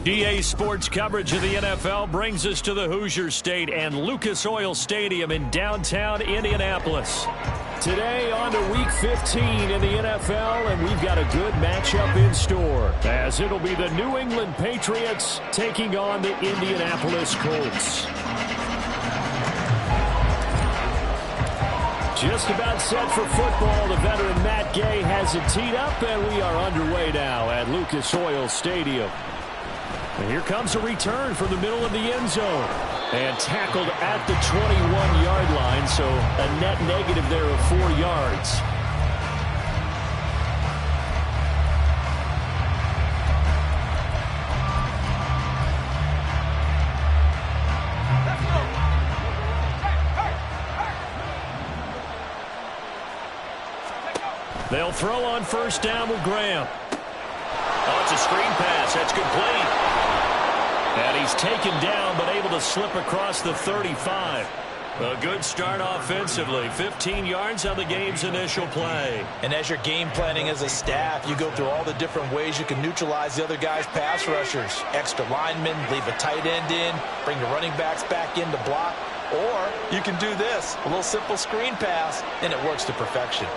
EA Sports coverage of the NFL brings us to the Hoosier State and Lucas Oil Stadium in downtown Indianapolis. Today on to Week 15 in the NFL, and we've got a good matchup in store, as it'll be the New England Patriots taking on the Indianapolis Colts. Just about set for football. The veteran Matt Gay has it teed up, and we are underway now at Lucas Oil Stadium. And here comes a return from the middle of the end zone. And tackled at the 21-yard line, so a net negative there of 4 yards. They'll throw on first down with Graham. Oh, it's a screen pass. That's complete. And he's taken down, but able to slip across the 35. A good start offensively. 15 yards on the game's initial play. And as you're game planning as a staff, you go through all the different ways you can neutralize the other guy's pass rushers. Extra linemen, leave a tight end in, bring the running backs back in to block. Or you can do this, a little simple screen pass, and it works to perfection.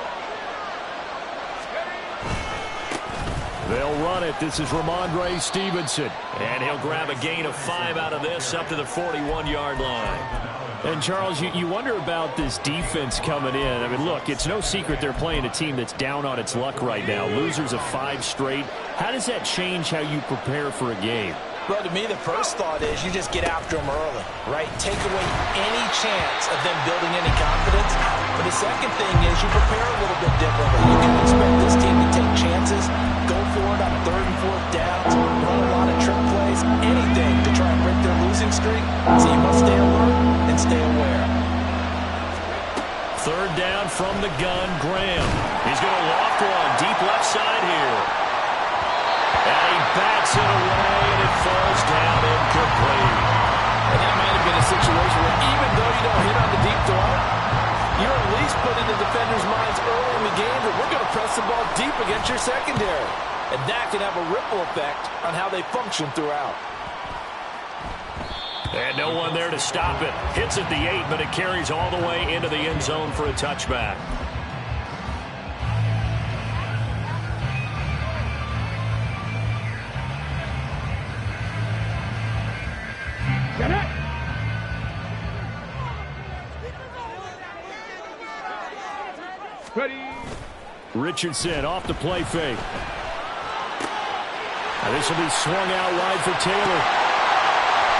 They'll run it. This is Ramondre Stevenson. And he'll grab a gain of 5 out of this up to the 41-yard line. And, Charles, you wonder about this defense coming in. I mean, look, it's no secret they're playing a team that's down on its luck right now. Losers of 5 straight. How does that change how you prepare for a game? Well, to me, the first thought is you just get after them early, right? Take away any chance of them building any confidence. But the second thing is you prepare a little bit differently. You can expect this team to take chances, go for it on 3rd and 4th downs, run a lot of trick plays, anything to try and break their losing streak. So you must stay alert and stay aware. 3rd down from the gun, Graham. He's going to loft one deep left side here. And he bats it away, and it falls down incomplete. And that might have been a situation where even though you don't hit on the deep throw, you're at least putting the defenders' minds early in the game that we're going to press the ball deep against your secondary. And that can have a ripple effect on how they function throughout. And no one there to stop it. Hits at the 8, but it carries all the way into the end zone for a touchback. Ready. Richardson off the play fake. And this will be swung out wide for Taylor.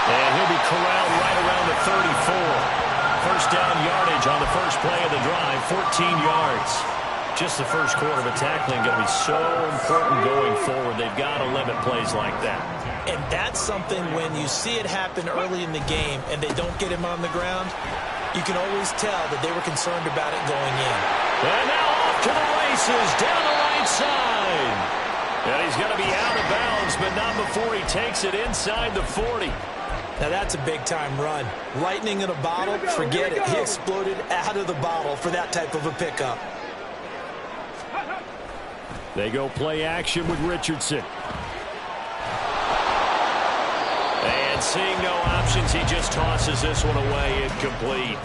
And he'll be corralled right around the 34. First down yardage on the first play of the drive, 14 yards. Just the first quarter, but tackling going to be so important going forward. They've got to limit plays like that. And that's something when you see it happen early in the game and they don't get him on the ground, you can always tell that they were concerned about it going in. And now off to the races, down the right side. And he's going to be out of bounds, but not before he takes it inside the 40. Now that's a big-time run. Lightning in a bottle, forget it. He exploded out of the bottle for that type of a pickup. They go play action with Richardson. And seeing no options, he just tosses this one away, incomplete.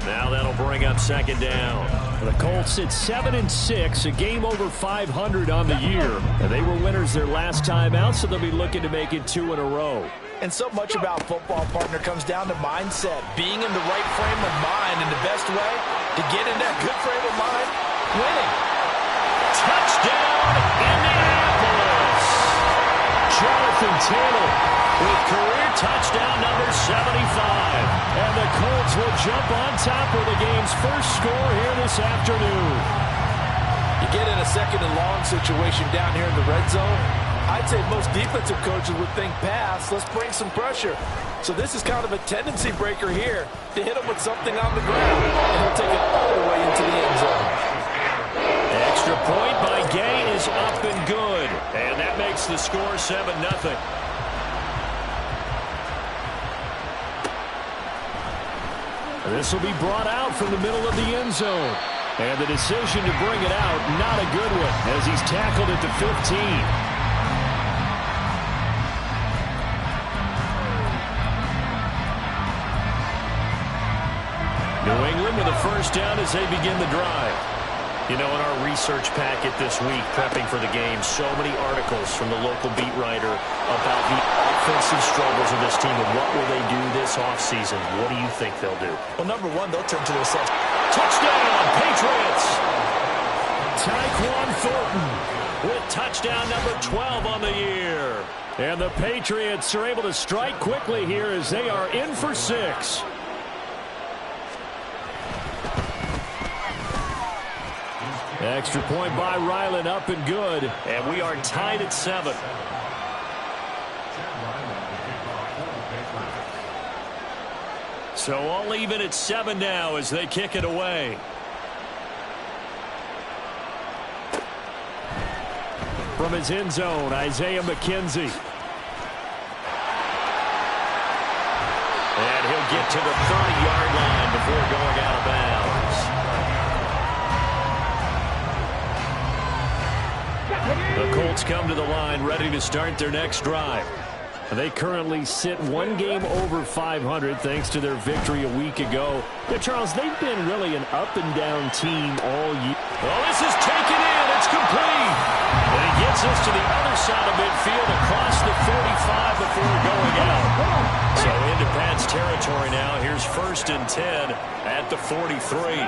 Now that'll bring up 2nd down. The Colts sit 7-6, a game over 500 on the year. And they were winners their last time out, so they'll be looking to make it 2 in a row. And so much about football, partner, comes down to mindset. Being in the right frame of mind, and the best way to get in that good frame of mind, winning. Touchdown, Indianapolis! Jonathan Taylor with career touchdown number 75. And the Colts will jump on top of the game's first score here this afternoon. You get in a 2nd and long situation down here in the red zone, I'd say most defensive coaches would think pass, let's bring some pressure. So this is kind of a tendency breaker here to hit him with something on the ground. And he'll take it all the way into the end zone. Extra point by Gay is up and good. And that makes the score 7-0. This will be brought out from the middle of the end zone. And the decision to bring it out, not a good one, as he's tackled at the 15. New England with a first down as they begin the drive. You know, in our research packet this week, prepping for the game, so many articles from the local beat writer about the offensive struggles of this team and what will they do this offseason. What do you think they'll do? Well, number one, they'll turn to their self. Touchdown, Patriots! Tyquan Thornton with touchdown number 12 on the year. And the Patriots are able to strike quickly here as they are in for 6. Extra point by Ryland, up and good. And we are tied at 7. So all even at 7 now as they kick it away. From his end zone, Isaiah McKenzie. And he'll get to the 30-yard line before going out of bounds. The Colts come to the line ready to start their next drive. They currently sit one game over 500 thanks to their victory a week ago. Yeah, Charles, they've been really an up-and-down team all year. Well, this is taken in. It's complete. And he gets us to the other side of midfield across the 45 before going out. So into Pat's territory now. Here's 1st and 10 at the 43.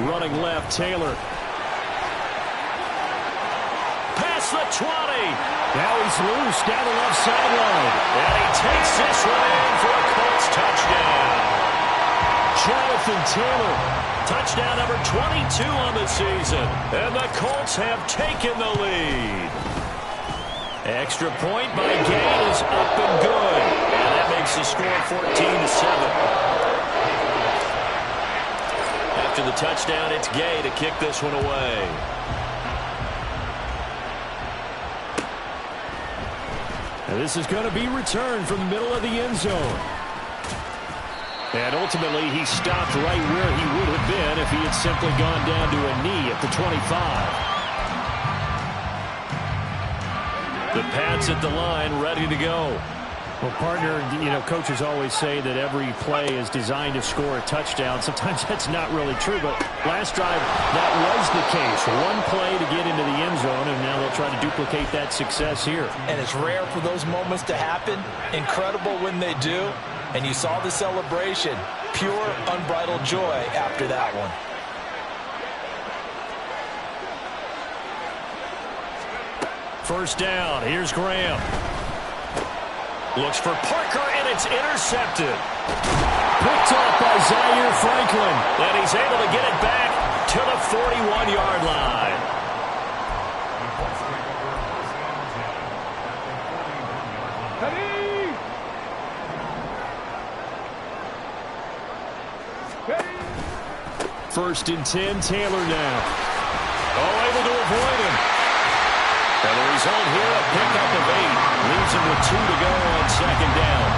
Running left, Taylor. The 20. Now he's loose down the left sideline. And he takes this one in for a Colts touchdown. Jonathan Taylor, touchdown number 22 on the season. And the Colts have taken the lead. Extra point by Gay is up and good. And that makes the score 14-7. After the touchdown, it's Gay to kick this one away. And this is going to be returned from the middle of the end zone. And ultimately, he stopped right where he would have been if he had simply gone down to a knee at the 25. The Pats at the line, ready to go. Well, partner, you know, coaches always say that every play is designed to score a touchdown. Sometimes that's not really true, but last drive, that was the case. One play to get into the end zone, and now they'll try to duplicate that success here. And it's rare for those moments to happen. Incredible when they do. And you saw the celebration. Pure, unbridled joy after that one. First down. Here's Graham. Looks for Parker, and it's intercepted. Picked off by Zaire Franklin. And he's able to get it back to the 41-yard line. First and 10, Taylor now. Oh, able to avoid him. And the result here, a pickup of 8. Leaves him with 2 to go on 2nd down.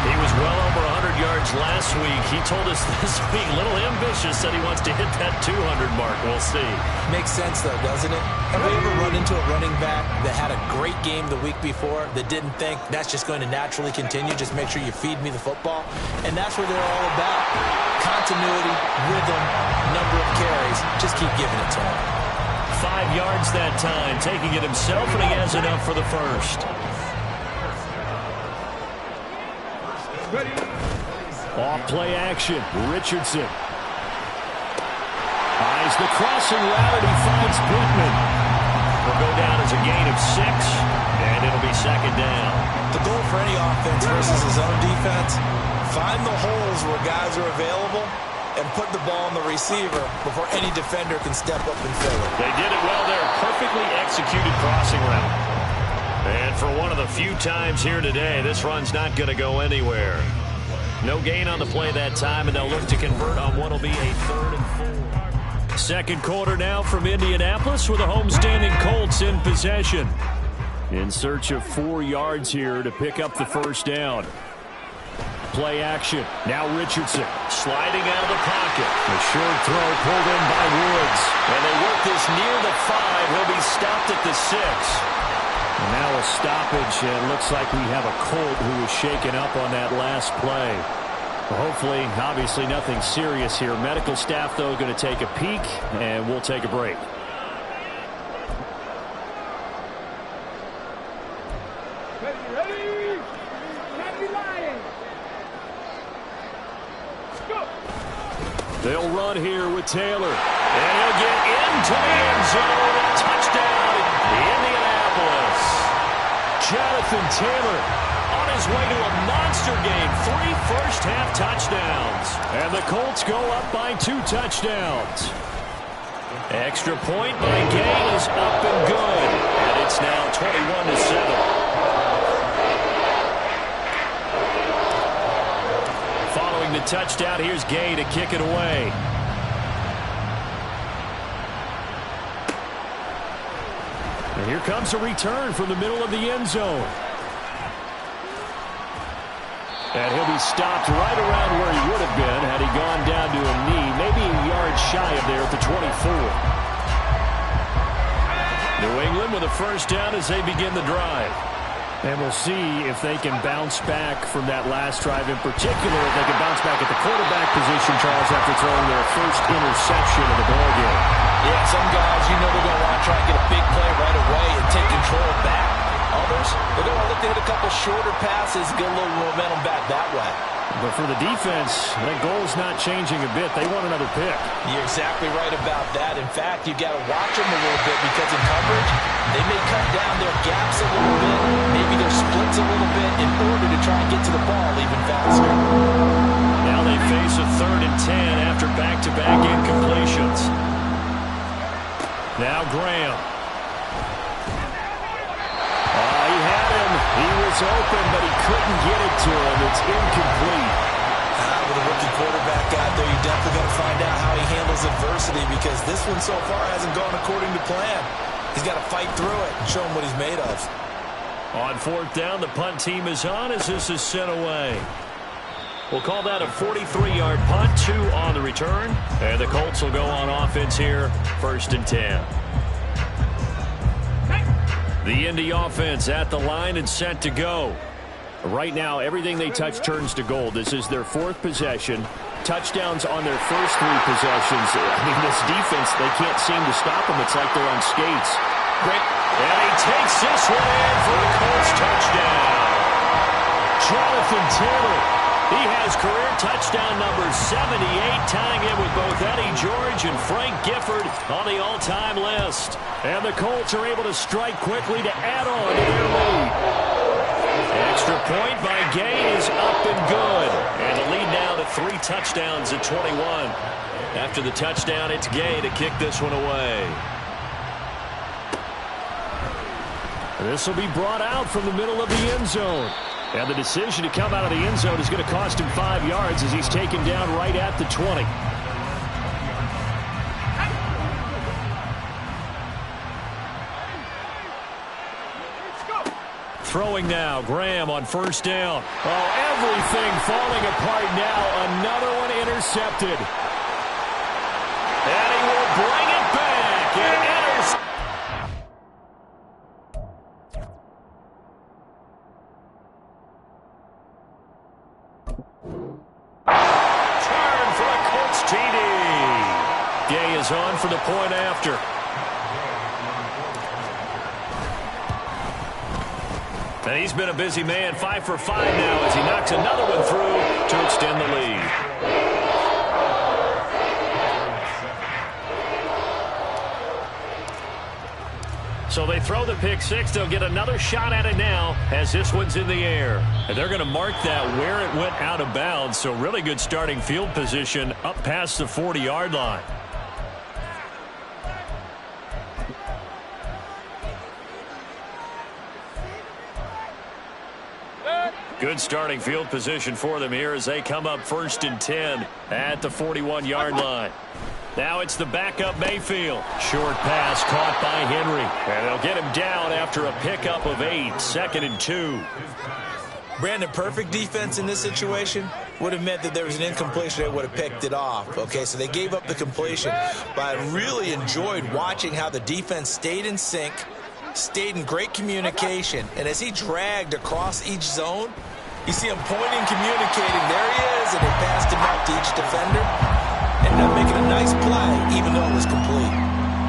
He was well over 100 yards last week. He told us this week, a little ambitious, that he wants to hit that 200 mark. We'll see. Makes sense, though, doesn't it? Have we ever run into a running back that had a great game the week before that didn't think that's just going to naturally continue? Just make sure you feed me the football. And that's what they're all about. Continuity, rhythm, number of carries. Just keep giving it to him. 5 yards that time, taking it himself, and he has enough for the first. Off play action, Richardson. Eyes the crossing route, he finds Pittman. Will go down as a gain of 6, and it'll be 2nd down. The goal for any offense versus his own defense, find the holes where guys are available and put the ball on the receiver before any defender can step up and fill it. They did it well there. Perfectly executed crossing route. And for one of the few times here today, this run's not going to go anywhere. No gain on the play that time, and they'll look to convert on what will be a 3rd and 4. Second quarter now from Indianapolis with the homestanding Colts in possession. In search of 4 yards here to pick up the first down. Play action. Now Richardson sliding out of the pocket. A short throw pulled in by Woods. And they work this near the 5. He'll be stopped at the 6. And now a stoppage. And it looks like we have a Colt who was shaken up on that last play. Hopefully, obviously nothing serious here. Medical staff, though, going to take a peek, and we'll take a break. They'll run here with Taylor. And he'll get into the end zone. Touchdown, Indianapolis. Jonathan Taylor on his way to a monster game. 3 first-half touchdowns. And the Colts go up by 2 touchdowns. Extra point by Gay is up and good. And it's now 21-7. Following the touchdown, here's Gay to kick it away. And here comes a return from the middle of the end zone. And he'll be stopped right around where he would have been had he gone down to a knee, maybe a yard shy of there at the 24. New England with a first down as they begin the drive. And we'll see if they can bounce back from that last drive in particular. If they can bounce back at the quarterback position, Charles, after throwing their first interception of the ballgame. Yeah, some guys, they're going to want to try and get a big play right away and take control back. Others, they're going to look to hit a couple shorter passes, get a little momentum back that way. But for the defense, that goal's not changing a bit. They want another pick. You're exactly right about that. In fact, you've got to watch them a little bit because in coverage, they may cut down their gaps a little bit, maybe their splits a little bit in order to try and get to the ball even faster. Now they face a 3rd and 10 after back-to-back incompletions. Now Graham. He had him. He was open, but he couldn't get it to him. It's incomplete. With a rookie quarterback out there, you definitely got to find out how he handles adversity because this one so far hasn't gone according to plan. He's got to fight through it and show him what he's made of. On 4th down, the punt team is on as this is sent away. We'll call that a 43-yard punt, 2 on the return. And the Colts will go on offense here, 1st and 10. The Indy offense at the line and set to go. Right now, everything they touch turns to gold. This is their 4th possession. Touchdowns on their first 3 possessions. I mean, this defense, they can't seem to stop them. It's like they're on skates. Great. And he takes this one in for the Colts touchdown. Jonathan Taylor. He has career touchdown number 78, tying in with both Eddie George and Frank Gifford on the all-time list. And the Colts are able to strike quickly to add on to their lead. Extra point by Gay is up and good. And the lead now to 3 touchdowns at 21. After the touchdown, it's Gay to kick this one away. This will be brought out from the middle of the end zone. And the decision to come out of the end zone is going to cost him 5 yards as he's taken down right at the 20. Throwing now, Graham on 1st down. Oh, everything falling apart now. Another one intercepted. And he will bring it back. It enters. Turn for the Colts TD. Gay is on for the point after. And he's been a busy man, 5 for 5 now as he knocks another one through to extend the lead. So they throw the pick 6. They'll get another shot at it now as this one's in the air. And they're going to mark that where it went out of bounds. So really good starting field position up past the 40-yard line. Good starting field position for them here as they come up 1st and 10 at the 41-yard line. Now it's the backup Mayfield. Short pass caught by Henry. And they'll get him down after a pickup of 8. 2nd and 2. Brandon, perfect defense in this situation would have meant that there was an incompletion. They would have picked it off. Okay, so they gave up the completion. But I really enjoyed watching how the defense stayed in sync, stayed in great communication. And as he dragged across each zone, You see him pointing, communicating. There he is, and they passed him out to each defender. Ended up making a nice play, even though it was complete.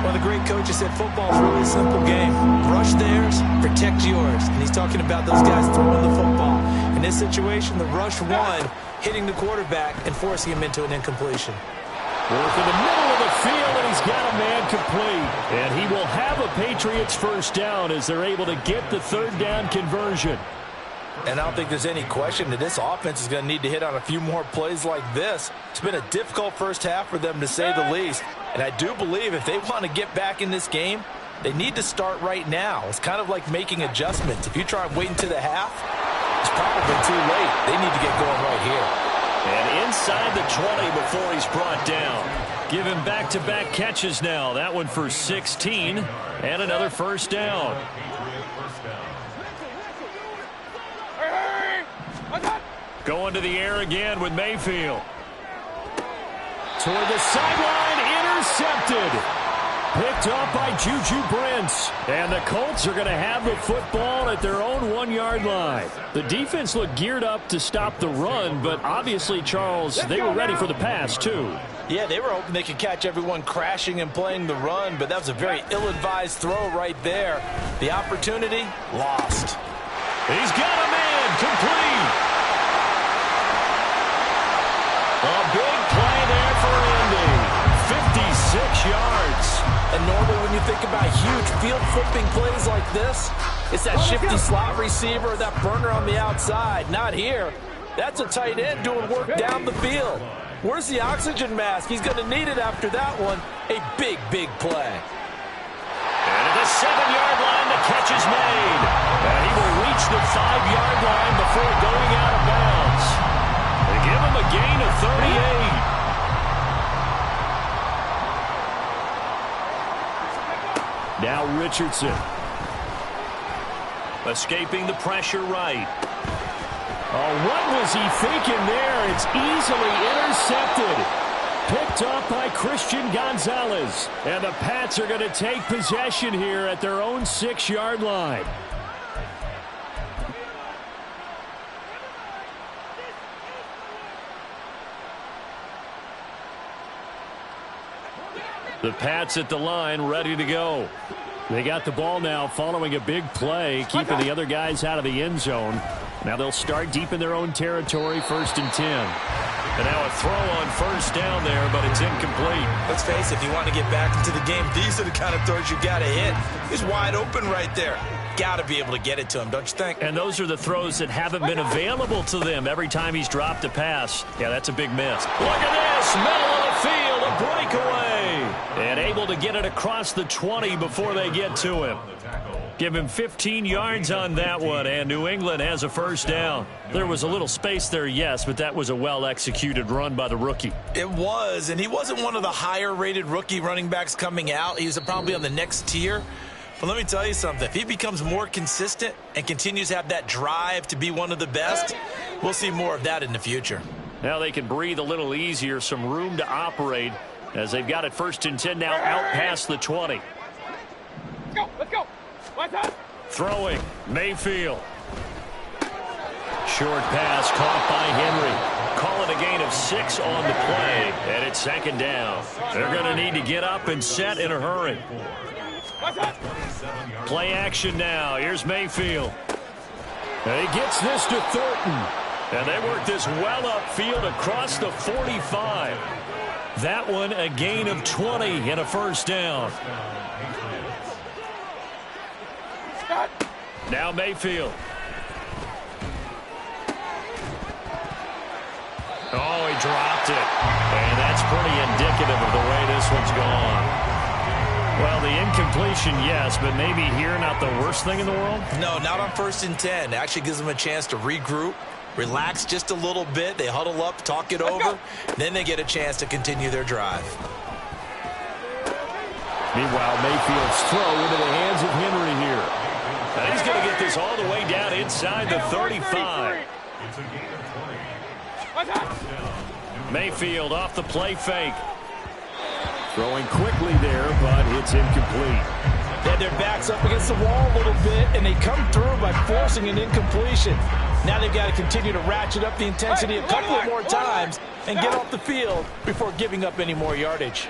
One of the great coaches said football is really a simple game. Rush theirs, protect yours. And he's talking about those guys throwing the football. In this situation, the rush won, hitting the quarterback and forcing him into an incompletion. Work in the middle of the field, and he's got a man complete. And he will have a Patriots first down as they're able to get the third down conversion. And I don't think there's any question that this offense is going to need to hit on a few more plays like this. It's been a difficult first half for them, to say the least. And I do believe if they want to get back in this game, they need to start right now. It's kind of like making adjustments. If you try and wait until the half, it's probably too late. They need to get going right here. And inside the 20 before he's brought down. Give him back-to-back catches now. That one for 16 and another first down. Going to the air again with Mayfield. Toward the sideline, intercepted. Picked up by Juju Brents. And the Colts are going to have the football at their own 1-yard line. The defense looked geared up to stop the run, but obviously, Charles, they were ready for the pass, too. Yeah, they were hoping they could catch everyone crashing and playing the run, but that was a very ill-advised throw right there. The opportunity, lost. He's got a man, complete. A big play there for Indy. 56 yards. And normally when you think about huge field-flipping plays like this, it's that shifty slot receiver, that burner on the outside. Not here. That's a tight end doing work down the field. Where's the oxygen mask? He's going to need it after that one. A big, big play. And at the 7-yard line, the catch is made. And he will reach the 5-yard line before going out of bounds. They give him a gain of 38. Now Richardson. Escaping the pressure right. Oh, what was he thinking there? It's easily intercepted. Picked up by Christian Gonzalez. And the Pats are going to take possession here at their own 6-yard line. The Pats at the line, ready to go. They got the ball now following a big play, keeping the other guys out of the end zone. Now they'll start deep in their own territory, 1st and 10. And now a throw on first down there, but it's incomplete. Let's face it, if you want to get back into the game, these are the kind of throws you got to hit. He's wide open right there. Got to be able to get it to him, don't you think? And those are the throws that haven't been available to them every time he's dropped a pass. Yeah, that's a big miss. Look at this, middle of the field, a breakaway. And able to get it across the 20 before they get to him. Give him 15 yards on that one, and New England has a first down. There was a little space there, yes, but that was a well-executed run by the rookie. It was, and he wasn't one of the higher-rated rookie running backs coming out. He was probably on the next tier. But let me tell you something. If he becomes more consistent and continues to have that drive to be one of the best, we'll see more of that in the future. Now they can breathe a little easier, some room to operate as they've got it 1st and 10 now out past the 20. Let's go. Throwing, Mayfield. Short pass caught by Henry. Call it a gain of 6 on the play, and it's 2nd down. They're going to need to get up and set in a hurry. Play action now. Here's Mayfield. And he gets this to Thornton. And they work this well upfield across the 45. That one a gain of 20 and a first down. Now Mayfield. Oh, he dropped it. And that's pretty indicative of the way this one's gone. Well, the incompletion, yes, but maybe here not the worst thing in the world? No, not on 1st and 10. It actually gives them a chance to regroup, relax just a little bit. They huddle up, talk it over. Then they get a chance to continue their drive. Meanwhile, Mayfield's throw into the hands of Henry here. And he's going to get this all the way down inside the 35. Mayfield off the play fake. Throwing quickly there, but it's incomplete. They had their backs up against the wall a little bit, and they come through by forcing an incompletion. Now they've got to continue to ratchet up the intensity a couple of more times and get off the field before giving up any more yardage.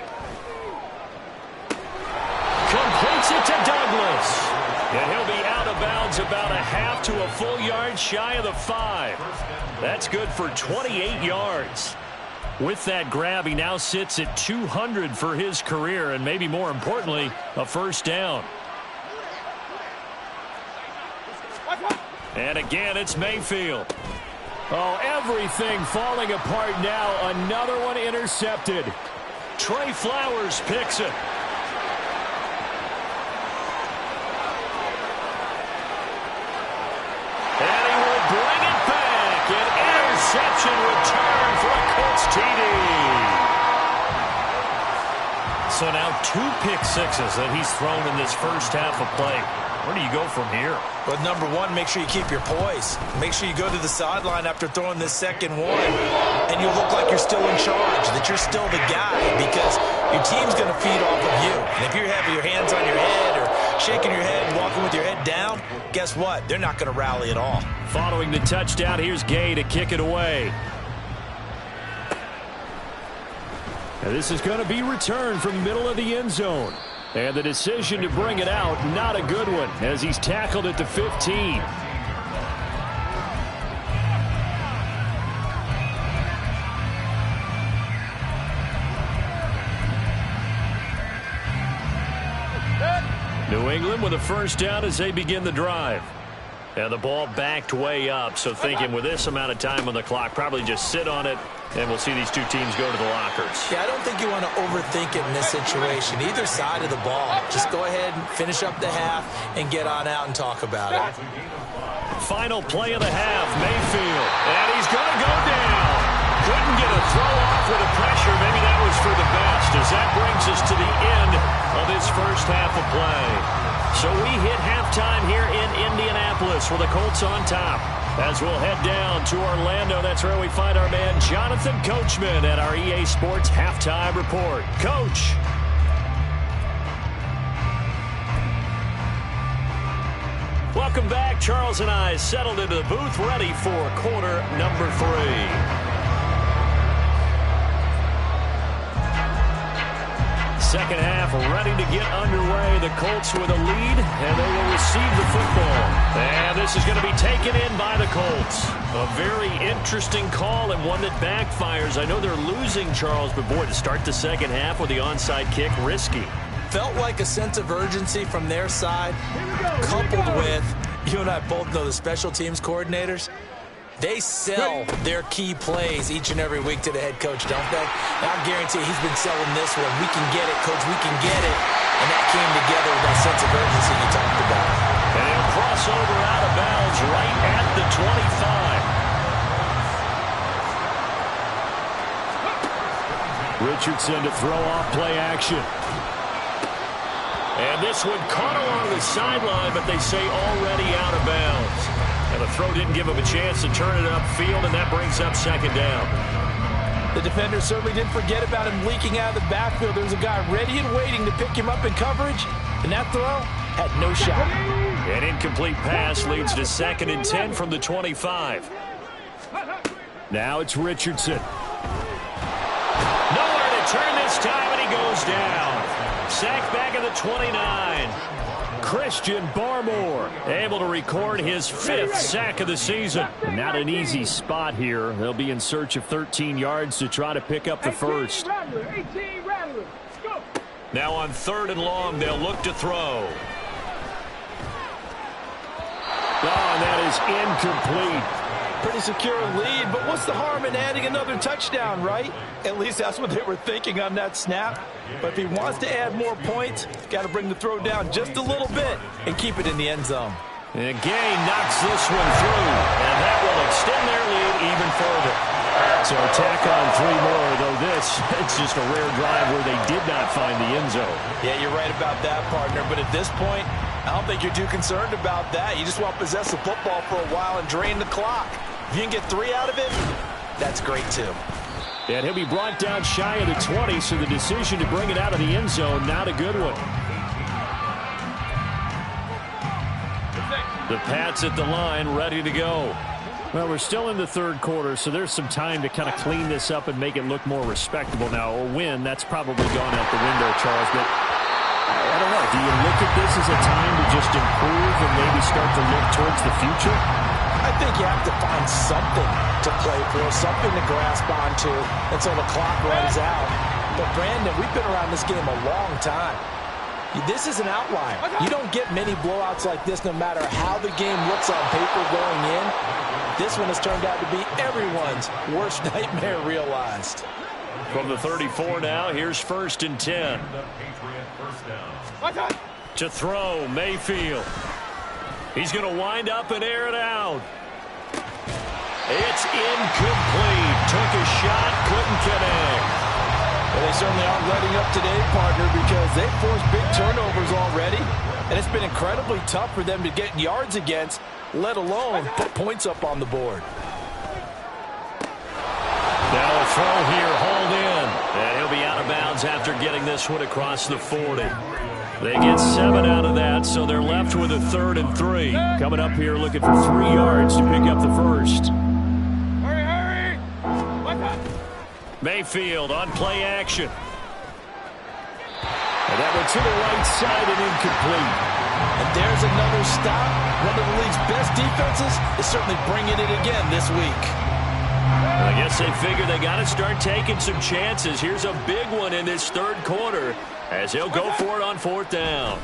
Completes it to Douglas. And he'll be out of bounds about a half to a full yard shy of the 5. That's good for 28 yards. With that grab, he now sits at 200 for his career, and maybe more importantly, a first down. And again, it's Mayfield. Oh, everything falling apart now. Another one intercepted. Trey Flowers picks it. And he will bring it back. An interception return for a Colts TD. So now 2 pick sixes that he's thrown in this first half of play. Where do you go from here? But number one, make sure you keep your poise. Make sure you go to the sideline after throwing this second one, and you look like you're still in charge, that you're still the guy, because your team's going to feed off of you. And if you have your hands on your head or shaking your head and walking with your head down, guess what? They're not going to rally at all. Following the touchdown, here's Gay to kick it away. And this is going to be returned from the middle of the end zone. And the decision to bring it out, not a good one, as he's tackled at the 15. New England with a first down as they begin the drive. And the ball backed way up, so thinking with this amount of time on the clock, probably just sit on it, and we'll see these two teams go to the lockers. Yeah, I don't think you want to overthink it in this situation. Either side of the ball. Just go ahead and finish up the half and get on out and talk about it. Final play of the half, Mayfield. And he's going to go down. Couldn't get a throw off with the pressure. Maybe that was for the best, as that brings us to the end of this first half of play. So we hit halftime here in Indianapolis with the Colts on top. As we'll head down to Orlando, that's where we find our man Jonathan Coachman at our EA Sports Halftime Report. Coach. Welcome back. Charles and I settled into the booth, ready for quarter number 3. Second half ready to get underway. The Colts with a lead, and they will receive the football. And this is going to be taken in by the Colts. A very interesting call and one that backfires. I know they're losing, Charles, but boy, to start the second half with the onside kick, risky. Felt like a sense of urgency from their side, coupled with, you and I both know the special teams coordinators. They sell their key plays each and every week to the head coach, don't they? And I guarantee he's been selling this one. We can get it, coach, we can get it. And that came together with that sense of urgency you talked about. And he'll cross over out of bounds right at the 25. Richardson to throw off play action. And this one caught along the sideline, but they say already out of bounds. And the throw didn't give him a chance to turn it upfield, and that brings up second down. The defender certainly didn't forget about him leaking out of the backfield. There's a guy ready and waiting to pick him up in coverage, and that throw had no shot. An incomplete pass leads to 2nd and 10 from the 25. Now it's Richardson. Nowhere to turn this time, and he goes down. Sacked back at the 29. Christian Barmore able to record his 5th sack of the season. Not an easy spot here. They'll be in search of 13 yards to try to pick up the first. Now on 3rd and long, they'll look to throw. Oh, and that is incomplete. Pretty secure lead, but what's the harm in adding another touchdown, right? At least that's what they were thinking on that snap. But if he wants to add more points, he's got to bring the throw down just a little bit and keep it in the end zone. And Gay knocks this one through, and that will extend their lead even further. So tack on 3 more, though it's just a rare drive where they did not find the end zone. Yeah, you're right about that, partner. But at this point, I don't think you're too concerned about that. You just want to possess the football for a while and drain the clock. If you can get 3 out of it, that's great too. And he'll be brought down shy of the 20, so the decision to bring it out of the end zone, not a good one. The Pats at the line, ready to go. Well, we're still in the third quarter, so there's some time to kind of clean this up and make it look more respectable. Now, a win, that's probably gone out the window, Charles, but I don't know. Do you look at this as a time to just improve and maybe start to look towards the future? I think you have to find something to play for, something to grasp onto until the clock runs out. But, Brandon, we've been around this game a long time. This is an outlier. You don't get many blowouts like this no matter how the game looks on paper going in. This one has turned out to be everyone's worst nightmare realized. From the 34 now, here's 1st and 10. To throw, Mayfield. He's going to wind up and air it out. It's incomplete. Took a shot, couldn't connect. Well, they certainly aren't letting up today, partner, because they've forced big turnovers already, and it's been incredibly tough for them to get yards against, let alone put points up on the board. Now a throw here, hold in. And he'll be out of bounds after getting this one across the 40. They get 7 out of that, so they're left with a 3rd and 3. Coming up here looking for 3 yards to pick up the first. Hurry! Mayfield on play action. And that one to the right side and incomplete. And there's another stop. One of the league's best defenses is certainly bringing it again this week. I guess they figure they got to start taking some chances. Here's a big one in this third quarter as he'll go for it on 4th down.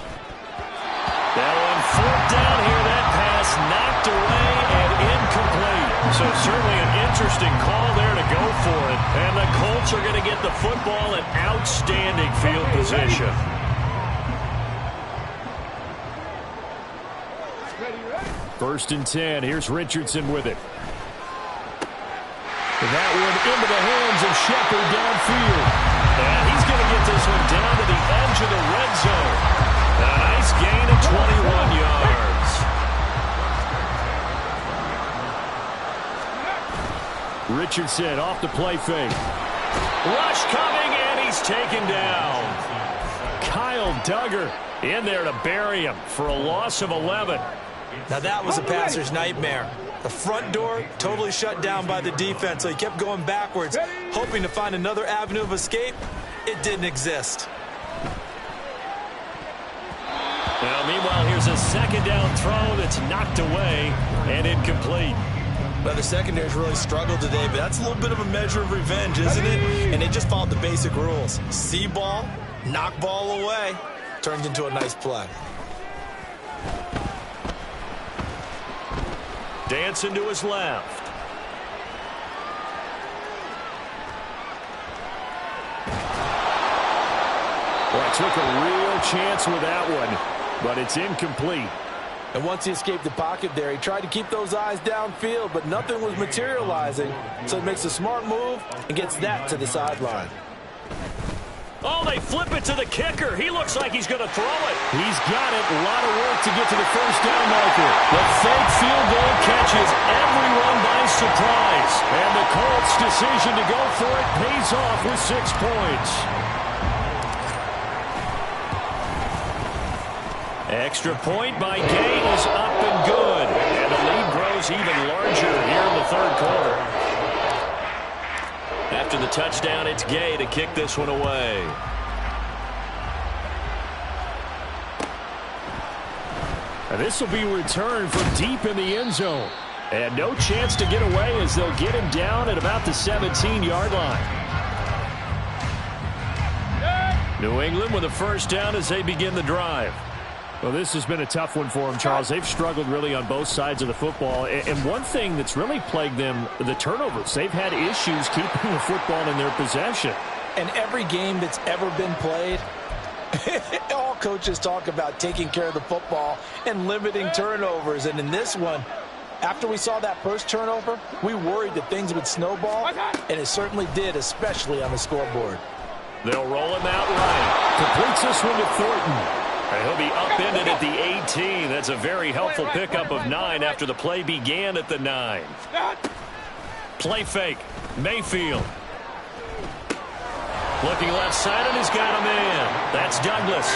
Now on 4th down here, that pass knocked away and incomplete. So certainly an interesting call there to go for it. And the Colts are going to get the football in outstanding field position. First and 10. Here's Richardson with it. And that one into the hands of Shepard downfield. And he's going to get this one down to the edge of the red zone. A nice gain of 21 yards. Richardson off the play fake. Rush coming, and he's taken down. Kyle Duggar in there to bury him for a loss of 11. Now that was a passer's nightmare. The front door totally shut down by the defense, so he kept going backwards, hoping to find another avenue of escape. It didn't exist. Now, meanwhile, here's a 2nd down throw that's knocked away and incomplete. Well, the secondary's really struggled today, but that's a little bit of a measure of revenge, isn't it? And they just followed the basic rules. See ball, knock ball away, turns into a nice play. Dancing to his left. Well, took a real chance with that one, but it's incomplete. And once he escaped the pocket there, he tried to keep those eyes downfield, but nothing was materializing. So he makes a smart move and gets that to the sideline. Oh, they flip it to the kicker. He looks like he's going to throw it. He's got it. A lot of work to get to the 1st down marker. The fake field goal catches everyone by surprise. And the Colts' decision to go for it pays off with 6 points. Extra point by Gay is up and good. And the lead grows even larger here in the third quarter. After the touchdown, it's Gay to kick this one away. And this will be returned from deep in the end zone. And no chance to get away as they'll get him down at about the 17-yard line. New England with a 1st down as they begin the drive. Well, this has been a tough one for them, Charles. They've struggled really on both sides of the football. And one thing that's really plagued them, the turnovers. They've had issues keeping the football in their possession. And every game that's ever been played, all coaches talk about taking care of the football and limiting turnovers. And in this one, after we saw that first turnover, we worried that things would snowball, and it certainly did, especially on the scoreboard. They'll roll him out right. Completes this one to Thornton. And he'll be upended at the 18. That's a very helpful pickup of 9 after the play began at the 9. Play fake. Mayfield. Looking left side, and he's got a man. That's Douglas.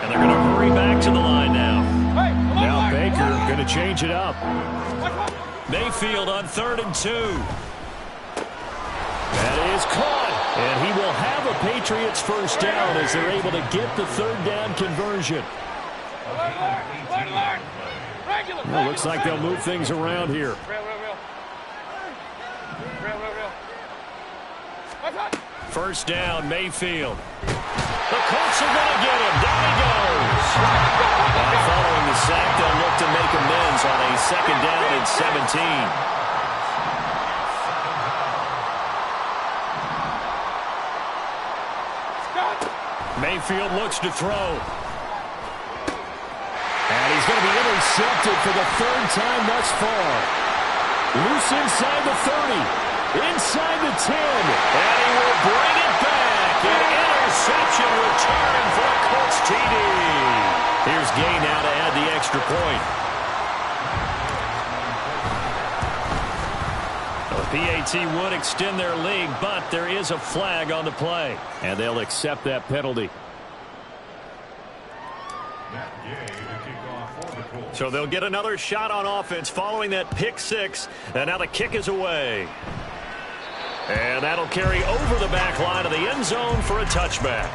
And they're going to hurry back to the line now. Now Baker going to change it up. Mayfield on 3rd and 2. That is caught, and he will have a Patriots first down as they're able to get the 3rd down conversion. Well, looks like they'll move things around here. First down, Mayfield. The Colts are going to get him. Down he goes. Following the sack, they'll look to make amends on a 2nd down and 17. Mayfield looks to throw. And he's going to be intercepted for the 3rd time thus far. Loose inside the 30. Inside the 10. And he will bring it back. An interception return for a Colts TD. Here's Gay now to add the extra point. The PAT would extend their lead, but there is a flag on the play. And they'll accept that penalty. So they'll get another shot on offense following that pick 6. And now the kick is away. And that'll carry over the back line of the end zone for a touchback.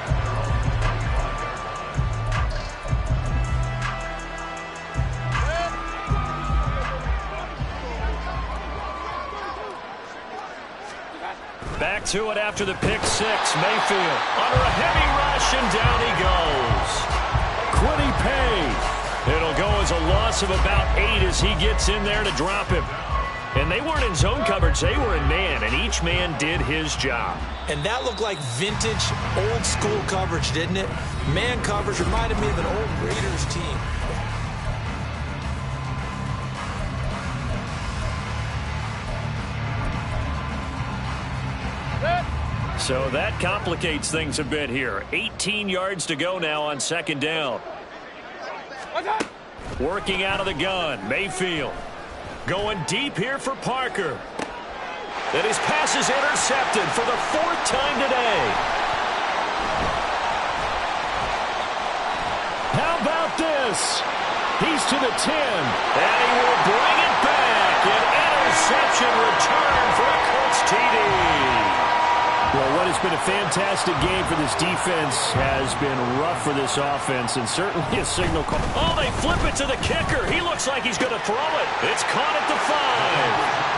Back to it after the pick 6. Mayfield under a heavy rush, and down he goes. Quiddy Pay. It'll go as a loss of about 8 as he gets in there to drop him. And they weren't in zone coverage. They were in man, and each man did his job. And that looked like vintage, old-school coverage, didn't it? Man coverage reminded me of an old Raiders team. So that complicates things a bit here. 18 yards to go now on 2nd down. Working out of the gun, Mayfield. Going deep here for Parker. And his pass is intercepted for the 4th time today. How about this? He's to the 10. And he will bring it back. An interception return for a Colts TD. Well, what has been a fantastic game for this defense has been rough for this offense, and certainly a signal call. Oh, they flip it to the kicker. He looks like he's going to throw it. It's caught at the 5,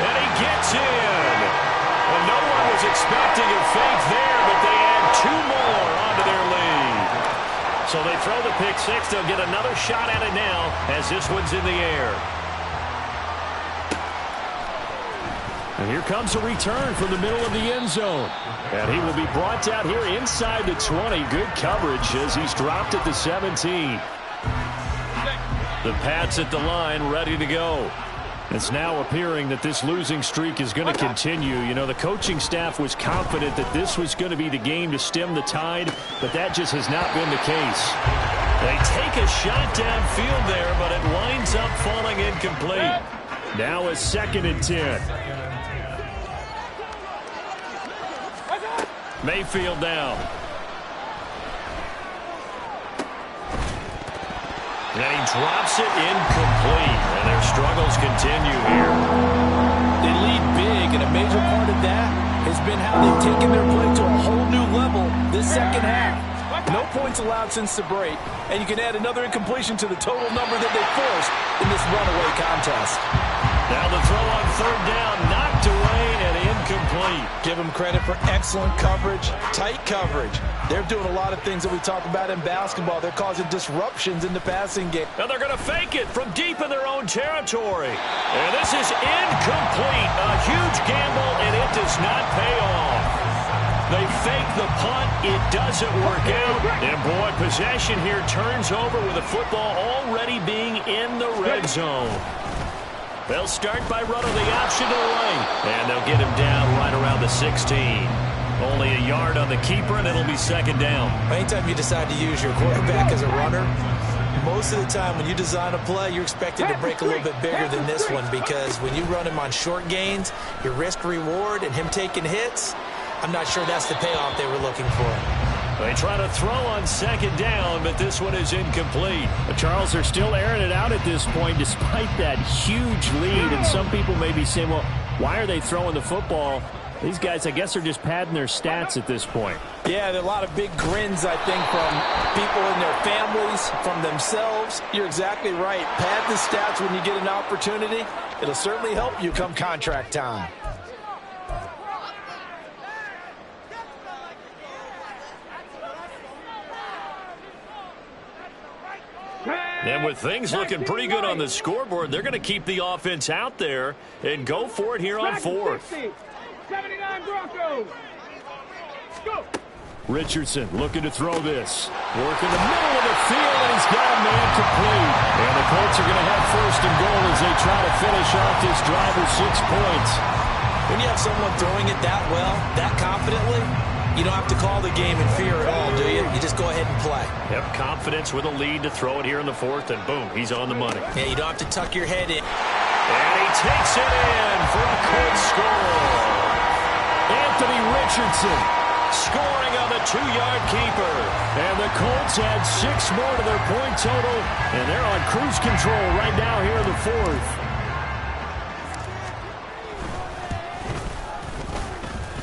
and he gets in. And no one was expecting a fake there, but they add 2 more onto their lead. So they throw the pick 6. They'll get another shot at it now as this one's in the air. And here comes a return from the middle of the end zone. And he will be brought out here inside the 20. Good coverage as he's dropped at the 17. The Pats at the line ready to go. It's now appearing that this losing streak is going to continue. You know, the coaching staff was confident that this was going to be the game to stem the tide, but that just has not been the case. They take a shot downfield there, but it winds up falling incomplete. Now a 2nd and 10. Mayfield down. And he drops it incomplete. And their struggles continue here. They lead big, and a major part of that has been how they've taken their play to a whole new level this 2nd half. No points allowed since the break, and you can add another incompletion to the total number that they forced in this runaway contest. Now the throw on 3rd down, knocked away and incomplete. Give them credit for excellent coverage, tight coverage. They're doing a lot of things that we talk about in basketball. They're causing disruptions in the passing game. Now they're going to fake it from deep in their own territory. And this is incomplete. A huge gamble, and it does not pay off. They fake the punt. It doesn't work out. And, boy, possession here turns over with the football already being in the red zone. They'll start by running the option to the right. And they'll get him down right around the 16. Only a yard on the keeper, and it'll be 2nd down. Anytime you decide to use your quarterback as a runner, most of the time when you design a play, you're expected to break a little bit bigger than this one, because when you run him on short gains, your risk-reward and him taking hits, I'm not sure that's the payoff they were looking for. They try to throw on second down, but this one is incomplete. Charles, they're still airing it out at this point despite that huge lead. And some people may be saying, well, why are they throwing the football? These guys, I guess, are just padding their stats at this point. Yeah, there are a lot of big grins, I think, from people and their families, from themselves. You're exactly right. Pad the stats when you get an opportunity. It'll certainly help you come contract time. And with things looking pretty good on the scoreboard, they're going to keep the offense out there and go for it here on fourth. 79 Broncos. Go. Richardson looking to throw this. Work in the middle of the field, and he's got a man complete. And the Colts are going to have first and goal as they try to finish off this drive with 6 points. When you have someone throwing it that well, that confidently, you don't have to call the game in fear at all, do you? You just go ahead and play. Yep, confidence with a lead to throw it here in the fourth, and boom, he's on the money. Yeah, you don't have to tuck your head in. And he takes it in for a Colts score. Anthony Richardson scoring on the 2-yard keeper. And the Colts add 6 more to their point total, and they're on cruise control right now here in the fourth.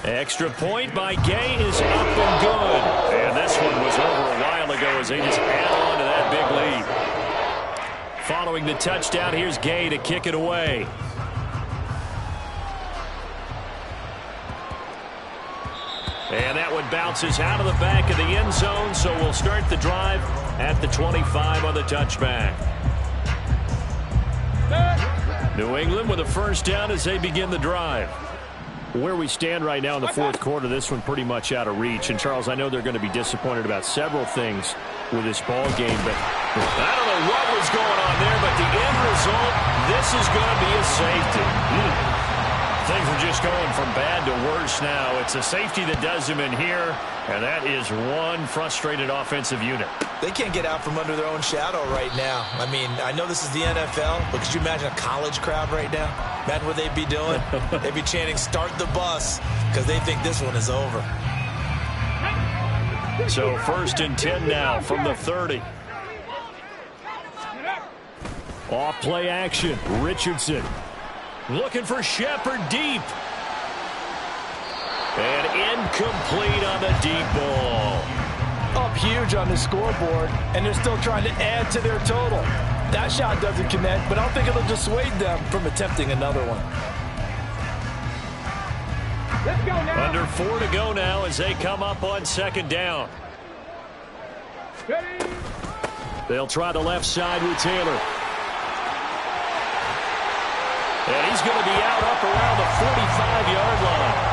Extra point by Gay is up and good. And this one was over a while ago as they just add on to that big lead. Following the touchdown, here's Gay to kick it away. And that one bounces out of the back of the end zone, so we'll start the drive at the 25 on the touchback. New England with a first down as they begin the drive. Where we stand right now in the fourth quarter, this one pretty much out of reach. And, Charles, I know they're going to be disappointed about several things with this ball game, but I don't know what was going on there, but the end result, this is going to be a safety. Things are just going from bad to worse now. It's a safety that does them in here, and that is one frustrated offensive unit. They can't get out from under their own shadow right now. I mean, I know this is the NFL, but could you imagine a college crowd right now? Imagine what they'd be doing. They'd be chanting, "Start the bus," because they think this one is over. So 1st and 10 now from the 30. Off play action. Richardson looking for Shepard deep. And incomplete on the deep ball. Up huge on the scoreboard, and they're still trying to add to their total. That shot doesn't connect, but I don't think it'll dissuade them from attempting another one. Let's go now. Under 4 to go now as they come up on second down. Ready. They'll try the left side with Taylor. And he's going to be out up around the 45-yard line.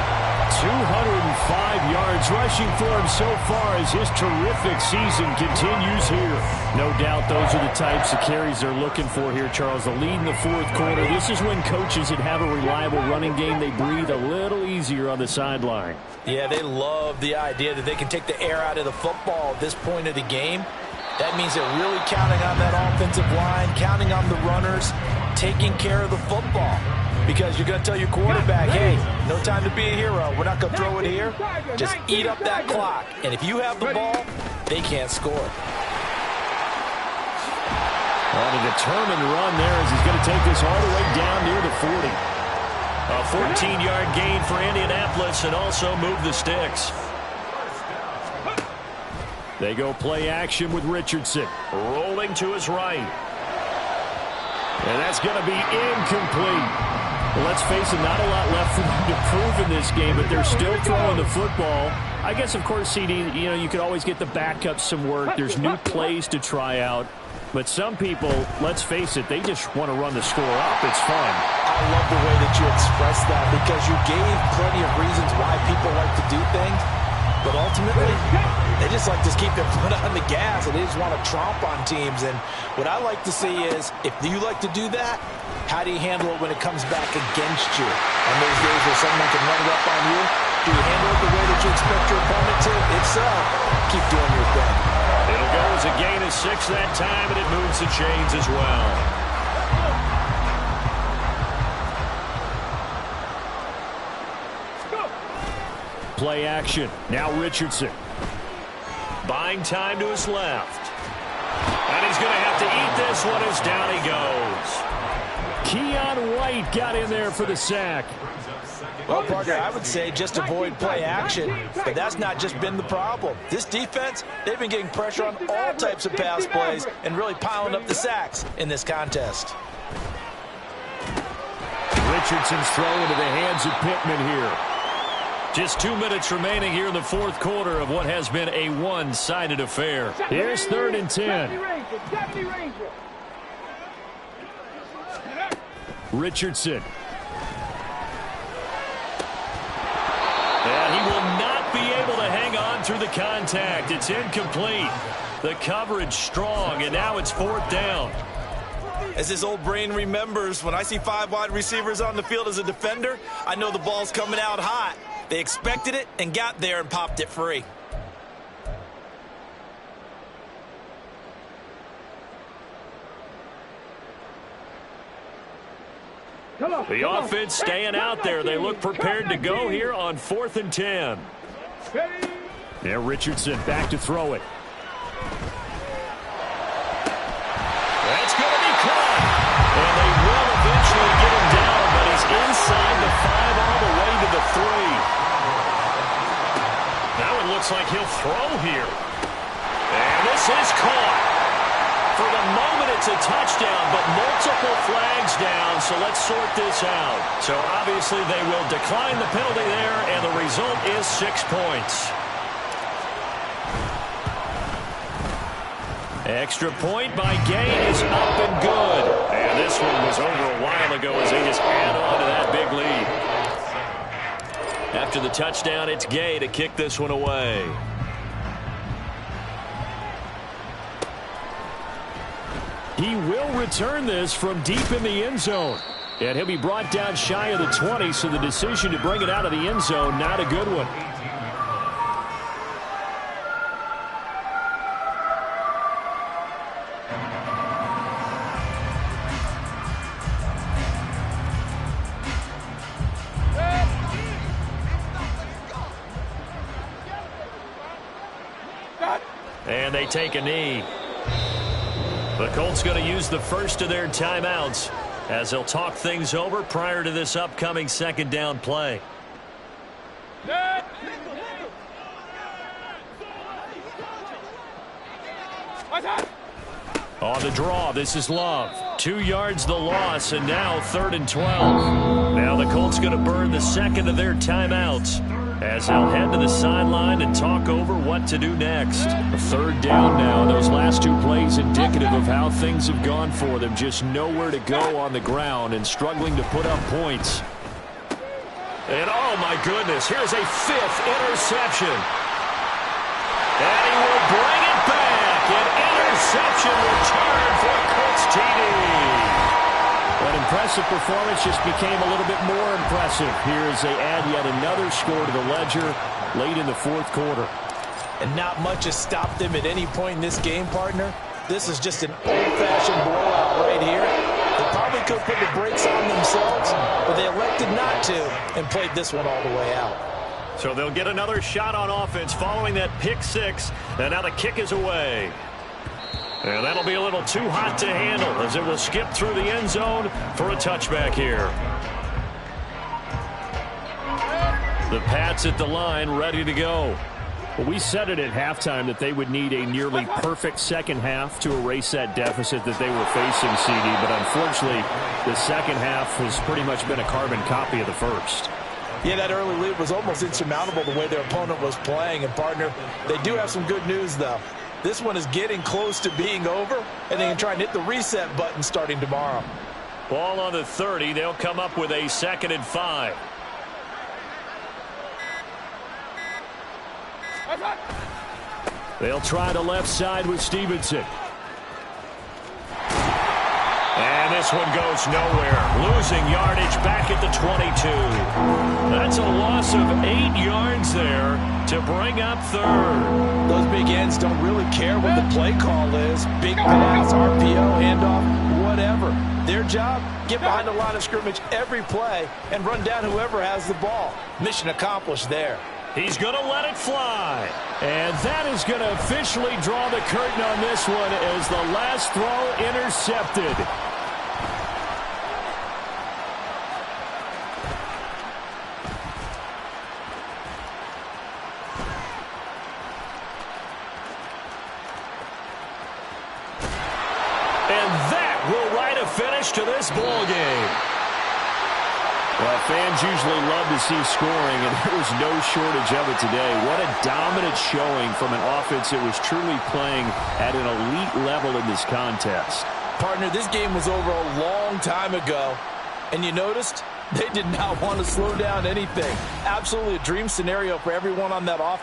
205 yards rushing for him so far as his terrific season continues here. No doubt those are the types of carries they're looking for here, Charles. The lead in the fourth quarter. This is when coaches that have a reliable running game, they breathe a little easier on the sideline. Yeah, they love the idea that they can take the air out of the football at this point of the game. That means they're really counting on that offensive line, counting on the runners, taking care of the football. Because you're going to tell your quarterback, hey, no time to be a hero. We're not going to throw it here. Just eat up that clock. And if you have the ball, they can't score. On a determined run there as he's going to take this all the way down near the 40. A 14-yard gain for Indianapolis and also move the sticks. They go play action with Richardson. Rolling to his right. And that's going to be incomplete. Well, let's face it, not a lot left for them to prove in this game, but they're still throwing the football. I guess, of course, CD, you could always get the backups some work. There's new plays to try out. But some people, let's face it, they just want to run the score up. It's fun. I love the way that you expressed that because you gave plenty of reasons why people like to do things. But ultimately, they just like to keep their foot on the gas, and they just want to tromp on teams. And what I like to see is, if you like to do that, how do you handle it when it comes back against you? On those days where someone can run it up on you, do you handle it the way that you expect your opponent to? If so, keep doing your thing. It'll go as a gain of 6 that time, and it moves the chains as well. Play action. Now Richardson. buying time to his left. And he's going to have to eat this one as down he goes. Keon White got in there for the sack. Well, Parker, I would say just avoid play action, but that's not just been the problem. This defense, they've been getting pressure on all types of pass plays and really piling up the sacks in this contest. Richardson's throw into the hands of Pittman here. Just 2 minutes remaining here in the fourth quarter of what has been a one-sided affair. Here's 3rd and 10. Richardson. And he will not be able to hang on through the contact. It's incomplete. The coverage strong, and now it's 4th down. As his old brain remembers, when I see 5 wide receivers on the field as a defender, I know the ball's coming out hot. They expected it and got there and popped it free. The offense staying out there. They look prepared to go here on 4th and 10. Yeah, Richardson back to throw it. That's going to be caught. And they will eventually get him down, but he's inside the 5 all the way to the 3. Now it looks like he'll throw here. And this is caught. For the moment, it's a touchdown, but multiple flags down, so let's sort this out. So obviously they will decline the penalty there, and the result is 6 points. Extra point by Gay is up and good. And this one was over a while ago as they just add on to that big lead. After the touchdown, it's Gay to kick this one away. He will return this from deep in the end zone. And he'll be brought down shy of the 20, so the decision to bring it out of the end zone, not a good one. And they take a knee. The Colts going to use the first of their timeouts as they'll talk things over prior to this upcoming 2nd down play. On the draw, this is Love. 2 yards the loss, and now 3rd and 12. Now the Colts going to burn the 2nd of their timeouts as they'll head to the sideline and talk over what to do next. A 3rd down now. Those last 2 plays indicative of how things have gone for them. Just nowhere to go on the ground and struggling to put up points. And oh my goodness, here's a 5th interception. And he will bring it back. An interception return for Colts TD. That impressive performance just became a little bit more impressive here as they add yet another score to the ledger late in the 4th quarter. And not much has stopped them at any point in this game, partner. This is just an old-fashioned blowout right here. They probably could put the brakes on themselves, but they elected not to and played this one all the way out. So they'll get another shot on offense following that pick 6, and now the kick is away. And that'll be a little too hot to handle as it will skip through the end zone for a touchback here. The Pats at the line ready to go. Well, we said it at halftime that they would need a nearly perfect second half to erase that deficit that they were facing, CD. But unfortunately, the second half has pretty much been a carbon copy of the first. Yeah, that early lead was almost insurmountable the way their opponent was playing. And, partner, they do have some good news, though. This one is getting close to being over, and they can try and hit the reset button starting tomorrow. Ball on the 30. They'll come up with a 2nd and 5. They'll try the left side with Stevenson. And this one goes nowhere. Losing yardage back at the 22. That's a loss of 8 yards there to bring up 3rd. Those big ends don't really care what the play call is. Big pass, RPO, handoff, whatever. Their job, get behind the line of scrimmage every play and run down whoever has the ball. Mission accomplished there. He's going to let it fly. And that is going to officially draw the curtain on this one as the last throw intercepted. And that will write a finish to this ball game. Well, fans usually love to see scoring, and there was no shortage of it today. What a dominant showing from an offense that was truly playing at an elite level in this contest. Partner, this game was over a long time ago, and you noticed they did not want to slow down anything. Absolutely a dream scenario for everyone on that offense.